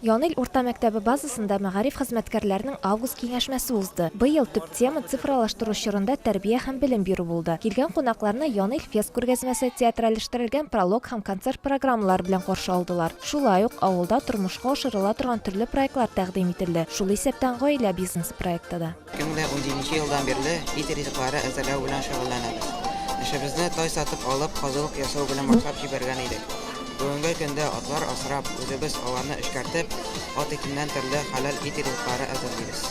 Янил урта мәктәбе базасында мәгариф хезмәткәрләренең август киңәшмәсе узды. Быел төп тема цифрлаштыру чорында тәрбия һәм белем бирү булды. Килгән кунакларны Янил фест күргәзмәсе театралештырылган пролог һәм концерт программалар белән каршы алдылар. Шулай ук авылда тормышка ашырыла торган төрле проектлар тәкъдим ителде. Шул исәптән гаилә бизнес проекты да. 2017 елдан бирле ит ризыклары әзерләү белән шөгыльләнәбез. Эшебезне тай сатып алып, казылык ясау белән башлап җибәргән идек. Бүгенге көндә атлар асрап, үзебез аларны эшкәртеп, ат итеннән төрле хәләл ит ризыклары әзерлибез.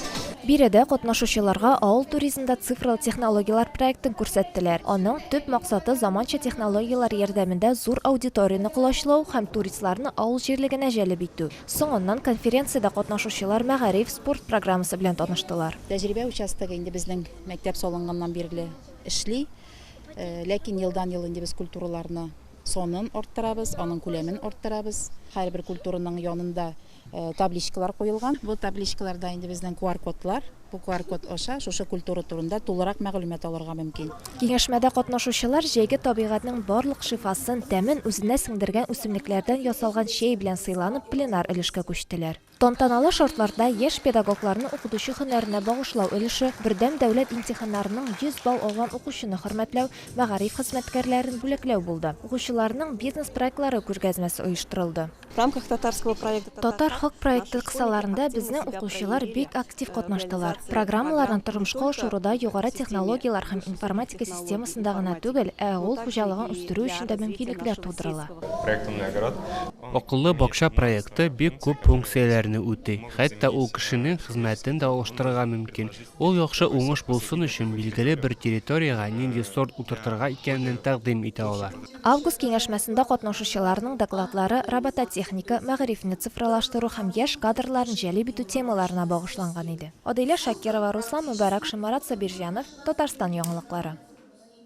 Биредә катнашучыларга авыл туризмында цифрлы технологиялар проектын күрсәттеләр. Аның төп максаты заманча технологиялар ярдәмендә зур аудиторияны кулачлау һәм туристларны авыл җирлегенә җәлеп итү. Соңыннан конференциядә катнашучылар мәгариф спорт программасы белән таныштылар. Тәҗрибә участогы инде безнең мәктәп салынганнан бирле эшли, ләкин елдан ел инде без культураларны сонын арттырабыз, аның күләмен арттырабыз. Һәрбер культураның янында табличкалар куелган. Бу табличкаларда инде безнең QR-кодлар. Бу QR-код аша шушы культура турында тулырак мәгълүмат алырга мөмкин. Киңәшмәдә катнашучылар җәйге табигатьнең барлык шифасын, тәмен үзенә сеңдергән үсемлекләрдән ясалган чәй белән сыйланып пленар өлешкә күчтеләр. Тантаналы шартларда яшь педагогларны укытучы һөнәренә багышлау өлеше, бердәм дәүләт имтиханнарының 100 балл алган укучыны хөрмәтләү, мәгариф хезмәткәрләрен бүләкләү булды. Укучыларның бизнес проектлары күргәзмәсе оештырылды. В рамках татарского проекта Татар халык проекты кысаларында безнең укучылар бик актив катнаштылар. Программаларны тормышка ашыруда югары технологиялар һәм информатика системасында гына түгел, ә авыл хуҗалыгын үстерү өчен дә мөмкинлекләр тудырыла. Акыллы бакча проекты бик күп функцияләрне үти. Хәтта ул кешенең хезмәтен дә алыштырырга мөмкин. Ул яхшы уңыш булсын өчен билгеле бер территорияга нинди сорт утыртырга икәнен тәкъдим итә алар. Август киңәшмәсендә катнашучыларның докладлары робототехника, мәгарифне цифрлаштыру һәм яшь кадрларын җәлеп итү темаларына багышланган иде. Адилә Шакирова, Руслан Мубарак, Шамарат Сабирҗанов, Татарстан яңалыклары.